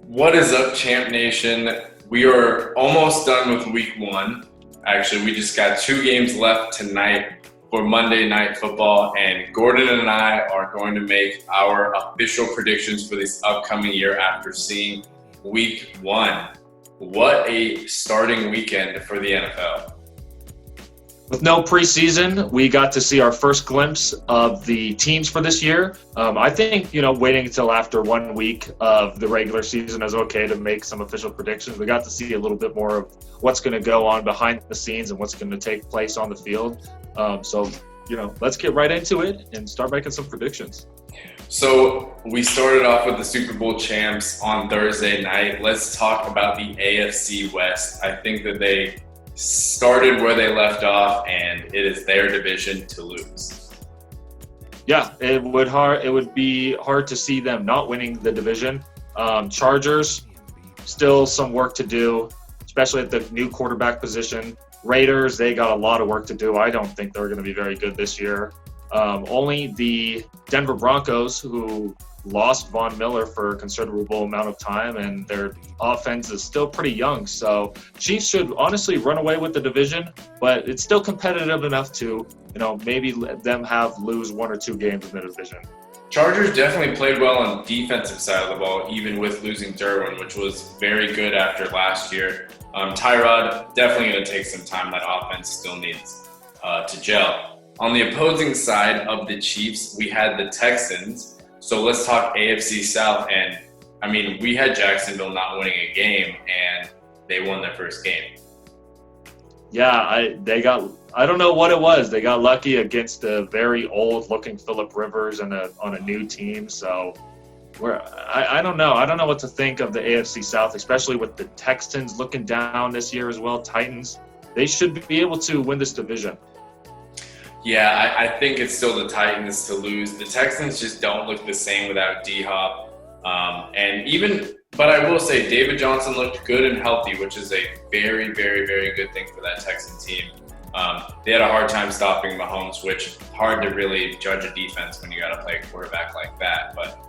What is up, Champ Nation? We are almost done with week one. Actually, we just got 2 games left tonight for Monday Night Football, and Gordon and I are going to make our official predictions for this upcoming year after seeing week one. What a starting weekend for the NFL. With no preseason, we got to see our first glimpse of the teams for this year. I think, waiting until after 1 week of the regular season is okay to make some official predictions. We got to see a little bit more of what's going to go on behind the scenes and what's going to take place on the field. So, let's get right into it and start making some predictions. So we started off with the Super Bowl champs on Thursday night. Let's talk about the AFC West. I think that they started where they left off, and it is their division to lose. Yeah, it would be hard to see them not winning the division. Chargers, still some work to do, especially at the new quarterback position. Raiders, they got a lot of work to do. I don't think they're going to be very good this year. Only the Denver Broncos, who lost Von Miller for a considerable amount of time, and their offense is still pretty young. So Chiefs should honestly run away with the division, but it's still competitive enough to, maybe let them lose 1 or 2 games in the division. Chargers definitely played well on the defensive side of the ball, even with losing Derwin, which was very good after last year. Tyrod, definitely going to take some time. That offense still needs to gel. On the opposing side of the Chiefs, we had the Texans. So let's talk AFC South. And, we had Jacksonville not winning a game, and they won their first game. Yeah, I don't know what it was. They got lucky against a very old-looking Phillip Rivers on a new team. So I don't know. I don't know what to think of the AFC South, especially with the Texans looking down this year as well. Titans, they should be able to win this division. Yeah, I think it's still the Titans to lose. The Texans just don't look the same without D-Hop. But I will say David Johnson looked good and healthy, which is a very, very, very good thing for that Texan team. They had a hard time stopping Mahomes, which hard to really judge a defense when you got to play a quarterback like that. But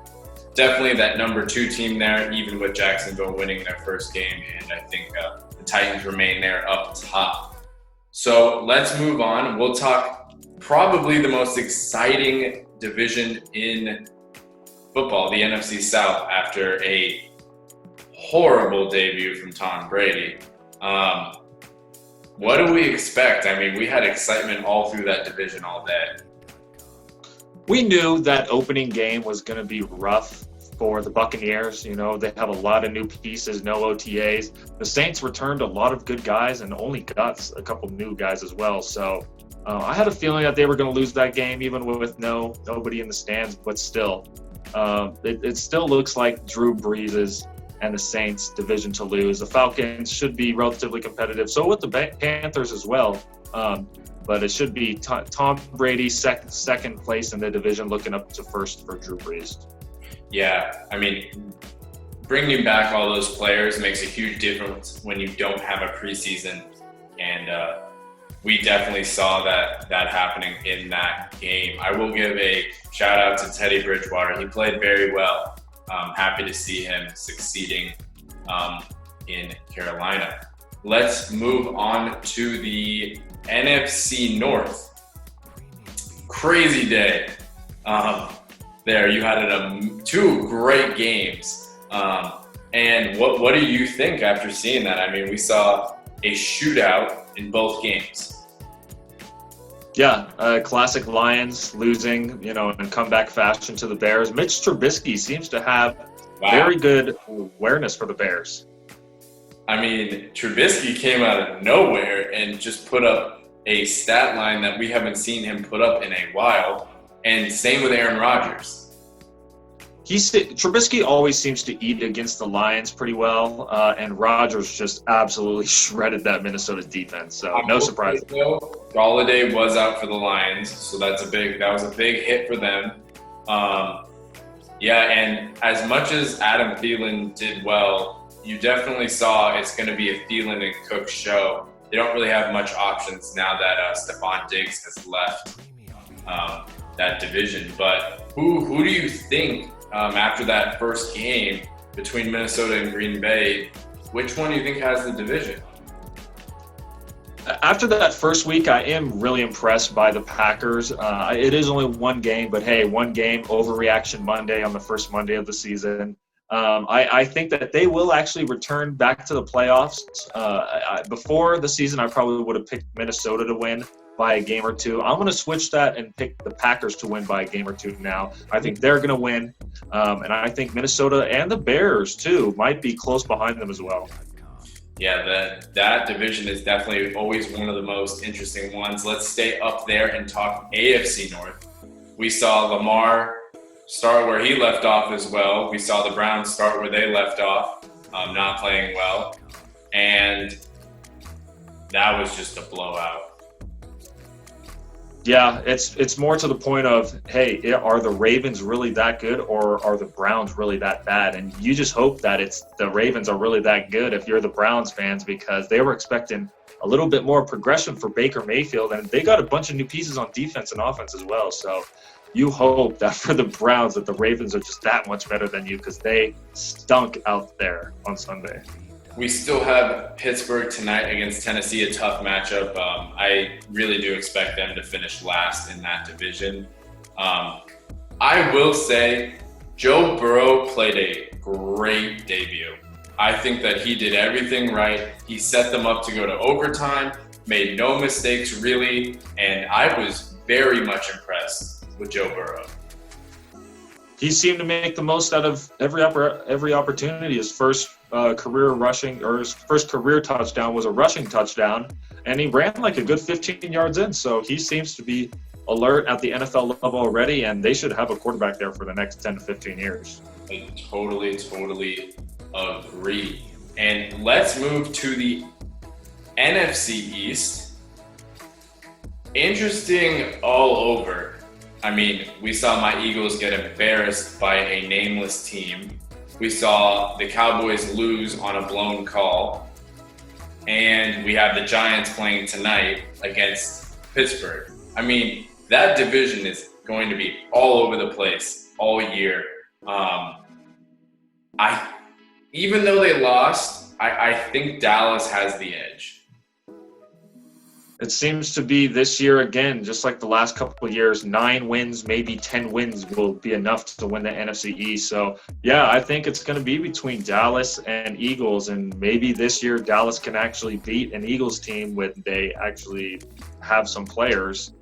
definitely that number 2 team there, even with Jacksonville winning their first game. And I think the Titans remain there up top. So let's move on. We'll talk probably the most exciting division in football, the NFC South, after a horrible debut from Tom Brady. What do we expect? We had excitement all through that division all day. We knew that opening game was going to be rough for the Buccaneers. They have a lot of new pieces, no OTAs. The Saints returned a lot of good guys and only got a couple new guys as well. So I had a feeling that they were going to lose that game, even with nobody in the stands. But still, it still looks like Drew Brees' and the Saints' division to lose. The Falcons should be relatively competitive. So with the Panthers as well. But it should be Tom Brady second place in the division, looking up to first for Drew Brees. Yeah, bringing back all those players makes a huge difference when you don't have a preseason, and we definitely saw that happening in that game. I will give a shout out to Teddy Bridgewater. He played very well. Happy to see him succeeding in Carolina. Let's move on to the NFC North. Crazy day. There, you had 2 great games. And what do you think after seeing that? We saw a shootout in both games. Yeah, classic Lions losing, in comeback fashion to the Bears. Mitch Trubisky seems to have very good awareness for the Bears. Trubisky came out of nowhere and just put up a stat line that we haven't seen him put up in a while. And same with Aaron Rodgers. Trubisky always seems to eat against the Lions pretty well, and Rodgers just absolutely shredded that Minnesota defense. So no surprise. Golladay was out for the Lions, so that was a big hit for them. And as much as Adam Thielen did well, you definitely saw it's going to be a Thielen and Cook show. They don't really have much options now that Stephon Diggs has left that division. But who do you think after that first game between Minnesota and Green Bay, which one do you think has the division? After that first week, I am really impressed by the Packers. It is only one game, but hey, one game, overreaction Monday on the first Monday of the season. I think that they will actually return back to the playoffs. Before the season, I probably would have picked Minnesota to win by a game or two. I'm going to switch that and pick the Packers to win by a game or two now. I think they're going to win, and I think Minnesota and the Bears, too, might be close behind them as well. Yeah, that division is definitely always one of the most interesting ones. Let's stay up there and talk AFC North. We saw Lamar start where he left off as well. We saw the Browns start where they left off, not playing well. And that was just a blowout. Yeah, it's more to the point of, hey, are the Ravens really that good or are the Browns really that bad? And you just hope that the Ravens are really that good if you're the Browns fans, because they were expecting a little bit more progression for Baker Mayfield, and they got a bunch of new pieces on defense and offense as well. So you hope that for the Browns that the Ravens are just that much better than you, because they stunk out there on Sunday. We still have Pittsburgh tonight against Tennessee, a tough matchup. I really do expect them to finish last in that division. I will say Joe Burrow played a great debut. I think that he did everything right. He set them up to go to overtime, made no mistakes really, and I was very much impressed with Joe Burrow. He seemed to make the most out of every opportunity. His first career touchdown was a rushing touchdown, and he ran like a good 15 yards in. So he seems to be alert at the NFL level already, and they should have a quarterback there for the next 10 to 15 years. I totally agree. And let's move to the NFC East. Interesting all over. I mean, we saw my Eagles get embarrassed by a nameless team. We saw the Cowboys lose on a blown call. And we have the Giants playing tonight against Pittsburgh. I mean, that division is going to be all over the place all year. Even though they lost, I think Dallas has the edge. It seems to be this year again, just like the last couple of years, 9 wins, maybe 10 wins will be enough to win the NFC East. So, yeah, I think it's going to be between Dallas and Eagles, and maybe this year Dallas can actually beat an Eagles team when they actually have some players.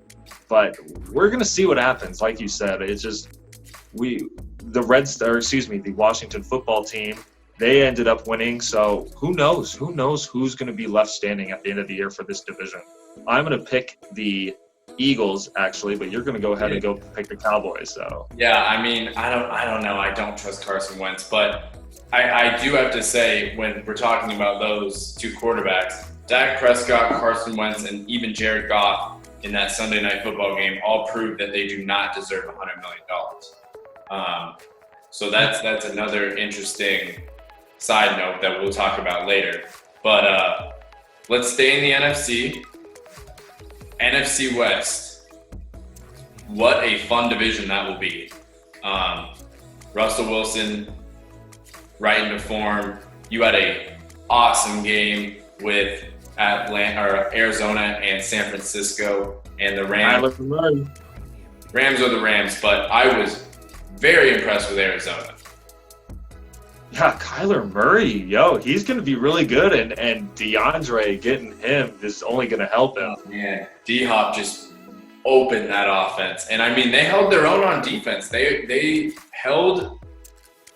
But we're going to see what happens. Like you said, it's just the Washington football team, they ended up winning. So who knows? Who knows who's going to be left standing at the end of the year for this division? I'm going to pick the Eagles, actually, but you're going to go ahead and go pick the Cowboys. So yeah, I mean, I don't know. I don't trust Carson Wentz, but I do have to say, when we're talking about those two quarterbacks, Dak Prescott, Carson Wentz, and even Jared Goff in that Sunday Night Football game all proved that they do not deserve $100 million. So that's another interesting side note that we'll talk about later. But let's stay in the NFC. NFC West. What a fun division that will be. Russell Wilson, right into form. You had a awesome game with Arizona and San Francisco, and the Rams. Rams are the Rams, but I was very impressed with Arizona. Yeah, Kyler Murray, he's going to be really good, and DeAndre, getting him is only going to help him. Yeah, D-Hop just opened that offense. And, I mean, they held their own on defense. They held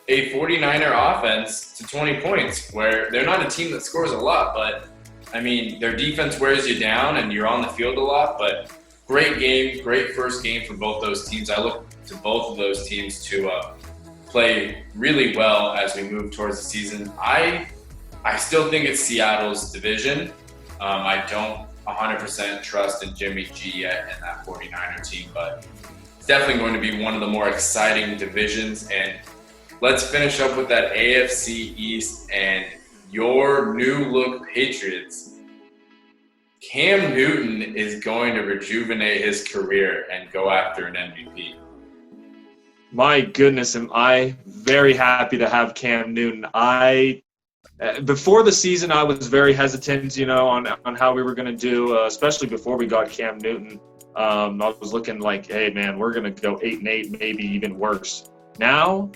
a 49er offense to 20 points, where they're not a team that scores a lot, but, I mean, their defense wears you down and you're on the field a lot. But great game, great first game for both those teams. I look to both of those teams to play really well as we move towards the season. I still think it's Seattle's division. I don't 100% trust in Jimmy G yet and that 49er team, but it's definitely going to be one of the more exciting divisions. And let's finish up with that AFC East and your new look Patriots. Cam Newton is going to rejuvenate his career and go after an MVP. My goodness, am I very happy to have Cam Newton. Before the season, I was very hesitant, on how we were going to do, especially before we got Cam Newton. I was looking like, hey, man, we're going to go 8-8, maybe even worse. Now,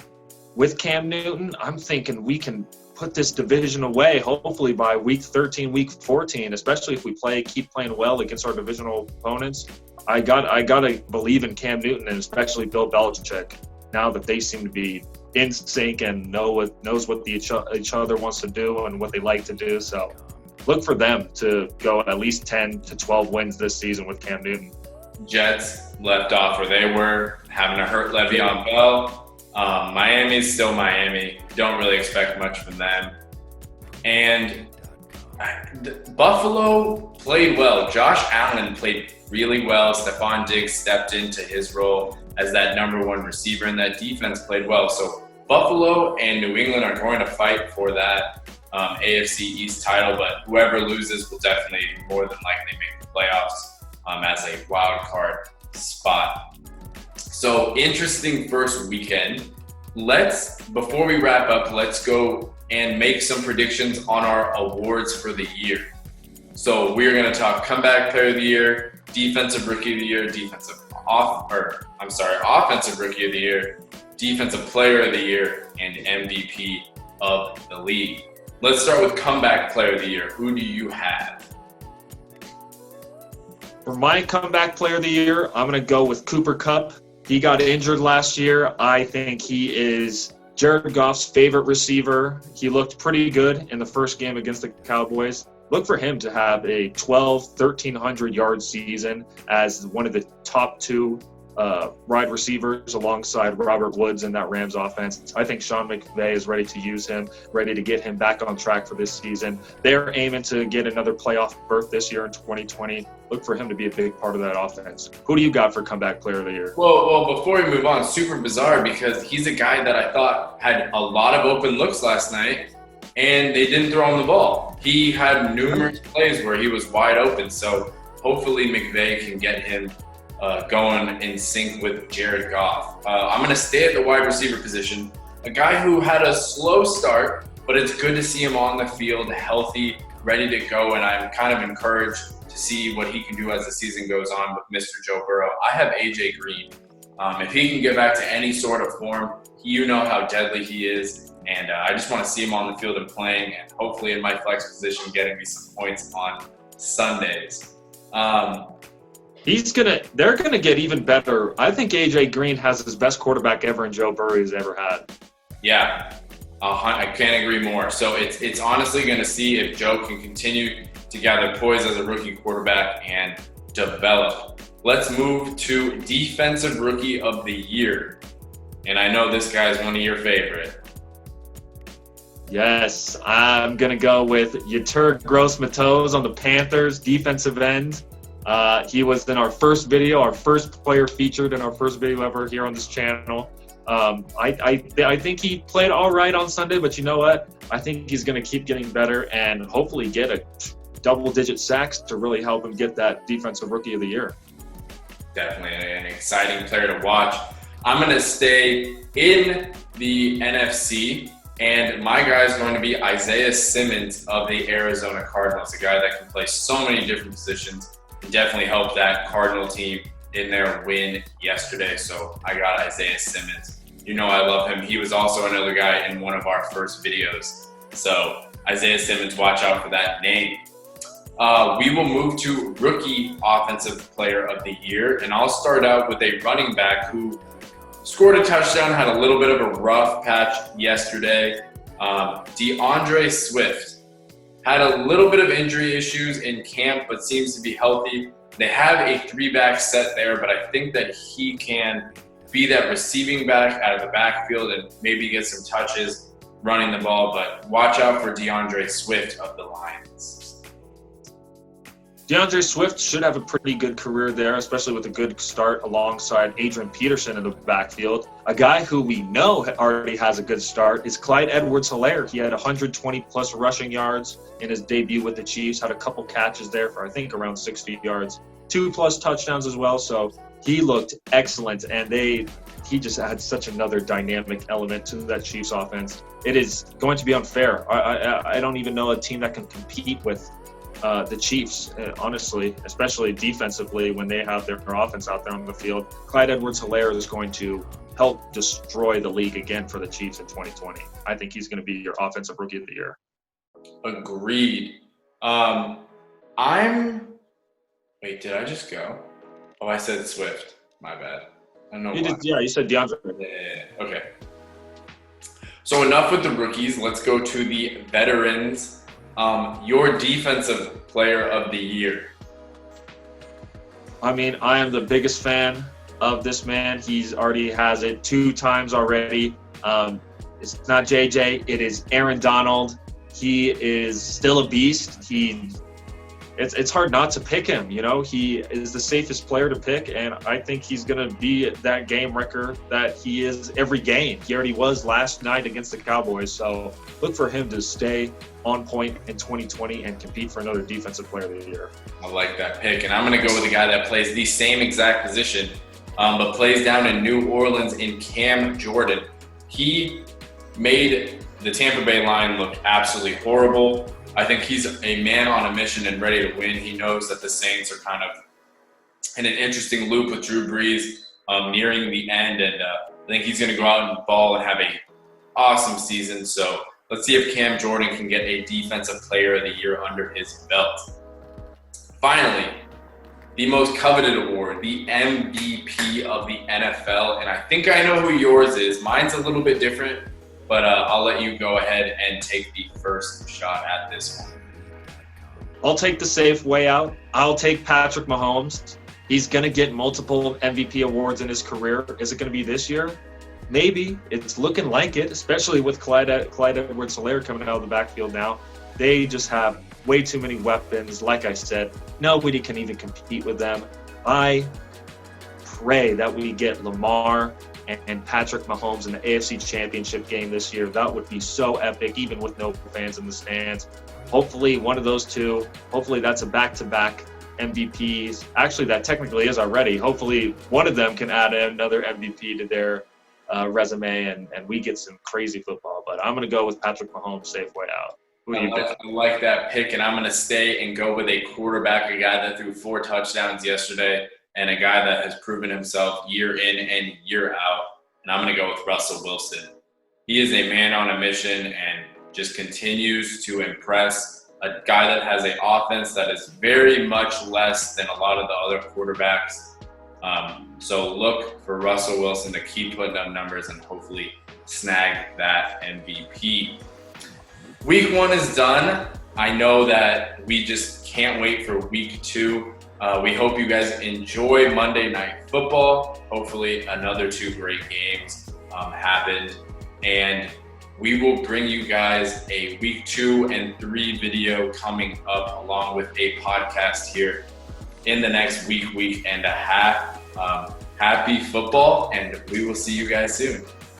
with Cam Newton, I'm thinking we can put this division away, hopefully by week 13, week 14, especially if we keep playing well against our divisional opponents. I got to believe in Cam Newton and especially Bill Belichick now that they seem to be in sync and knows what each other wants to do and what they like to do. So look for them to go at least 10 to 12 wins this season with Cam Newton. Jets left off where they were, having a hurt Le'Veon Bell. Miami's still Miami. Don't really expect much from them. And Buffalo played well. Josh Allen played really well. Stephon Diggs stepped into his role as that number one receiver, and that defense played well. So Buffalo and New England are going to fight for that AFC East title, but whoever loses will definitely more than likely make the playoffs as a wild card spot. So interesting first weekend. Before we wrap up, let's go and make some predictions on our awards for the year. So we're going to talk comeback player of the year, defensive rookie of the year, offensive rookie of the year, defensive player of the year, and MVP of the league. Let's start with comeback player of the year. Who do you have? For my comeback player of the year, I'm going to go with Cooper Kupp. He got injured last year. I think he is Jared Goff's favorite receiver. He looked pretty good in the first game against the Cowboys. Look for him to have a 1,300-yard season as one of the top two wide receivers alongside Robert Woods in that Rams offense. I think Sean McVay is ready to use him, ready to get him back on track for this season. They're aiming to get another playoff berth this year in 2020. Look for him to be a big part of that offense. Who do you got for comeback player of the year? Well, before we move on, super bizarre because he's a guy that I thought had a lot of open looks last night, and they didn't throw him the ball. He had numerous plays where he was wide open, so hopefully McVay can get him going in sync with Jared Goff. I'm going to stay at the wide receiver position. A guy who had a slow start, but it's good to see him on the field, healthy, ready to go, and I'm kind of encouraged to see what he can do as the season goes on with Mr. Joe Burrow. I have AJ Green. If he can get back to any sort of form, you know how deadly he is, and I just want to see him on the field and playing, and hopefully in my flex position getting me some points on Sundays. They're gonna get even better. I think AJ Green has his best quarterback ever, and Joe Burrow has ever had. Yeah, I can't agree more. So it's honestly going to see if Joe can continue to gather poise as a rookie quarterback and develop. Let's move to defensive rookie of the year, and I know this guy's one of your favorite. Yes, I'm gonna go with Yetur Gross-Matos on the Panthers defensive end. He was in our first video, our first player featured in our first video ever here on this channel. I think he played all right on Sunday, but you know what? I think he's going to keep getting better and hopefully get a double-digit sacks to really help him get that defensive rookie of the year. Definitely an exciting player to watch. I'm going to stay in the NFC, and my guy is going to be Isaiah Simmons of the Arizona Cardinals, a guy that can play so many different positions and definitely helped that Cardinal team in their win yesterday. So I got Isaiah Simmons. You know I love him. He was also another guy in one of our first videos. So Isaiah Simmons, watch out for that name. We will move to rookie offensive player of the year, and I'll start out with a running back who scored a touchdown, had a little bit of a rough patch yesterday. DeAndre Swift had a little bit of injury issues in camp, but seems to be healthy. They have a 3-back set there, but I think that he can be that receiving back out of the backfield and maybe get some touches running the ball. But watch out for DeAndre Swift of the Lions. DeAndre Swift should have a pretty good career there, especially with a good start alongside Adrian Peterson in the backfield. A guy who we know already has a good start is Clyde Edwards-Helaire. He had 120-plus rushing yards in his debut with the Chiefs, had a couple catches there for, I think, around 60 yards, 2+ touchdowns as well. So he looked excellent, and they he just adds such another dynamic element to that Chiefs offense. It is going to be unfair. I don't even know a team that can compete with the Chiefs, honestly, especially defensively when they have their offense out there on the field. Clyde Edwards-Helaire is going to help destroy the league again for the Chiefs in 2020. I think he's going to be your offensive rookie of the year. Agreed. Wait, did I just go? Oh, I said Swift. My bad. I don't know why. You said DeAndre. Yeah. Okay. So enough with the rookies. Let's go to the veterans. Your defensive player of the year. I mean, I am the biggest fan of this man. He's already has it 2 times already. It's not JJ. It is Aaron Donald. He is still a beast. It's hard not to pick him. You know, he is the safest player to pick, and I think he's going to be that game wrecker that he is every game. He already was last night against the Cowboys, so look for him to stay on point in 2020 and compete for another defensive player of the year. I like that pick, and I'm going to go with a guy that plays the same exact position, but plays down in New Orleans in Cam Jordan. He made the Tampa Bay line look absolutely horrible. I think he's a man on a mission and ready to win. He knows that the Saints are kind of in an interesting loop with Drew Brees nearing the end, and I think he's going to go out and ball and have an awesome season. So let's see if Cam Jordan can get a Defensive Player of the Year under his belt. Finally, the most coveted award, the MVP of the NFL, and I think I know who yours is. Mine's a little bit different, but I'll let you go ahead and take the first shot at this one. I'll take the safe way out. I'll take Patrick Mahomes. He's going to get multiple MVP awards in his career. Is it going to be this year? Maybe. It's looking like it, especially with Clyde Edwards-Helaire coming out of the backfield now. They just have way too many weapons. Like I said, nobody can even compete with them. I pray that we get Lamar and Patrick Mahomes in the AFC Championship game this year. That would be so epic, even with no fans in the stands. Hopefully one of those two, hopefully that's a back-to-back MVPs. Actually, that technically is already. Hopefully one of them can add another MVP to their resume and we get some crazy football. But I'm going to go with Patrick Mahomes, safe way out. I like that pick, and I'm going to stay and go with a quarterback, a guy that threw 4 touchdowns yesterday, and a guy that has proven himself year in and year out, and I'm going to go with Russell Wilson. He is a man on a mission and just continues to impress, a guy that has an offense that is very much less than a lot of the other quarterbacks. So look for Russell Wilson to keep putting up numbers and hopefully snag that MVP. Week 1 is done. I know that we just can't wait for week 2. We hope you guys enjoy Monday Night Football. Hopefully another 2 great games happened. And we will bring you guys a week 2 and 3 video coming up along with a podcast here in the next week and a half. Happy football, and we will see you guys soon.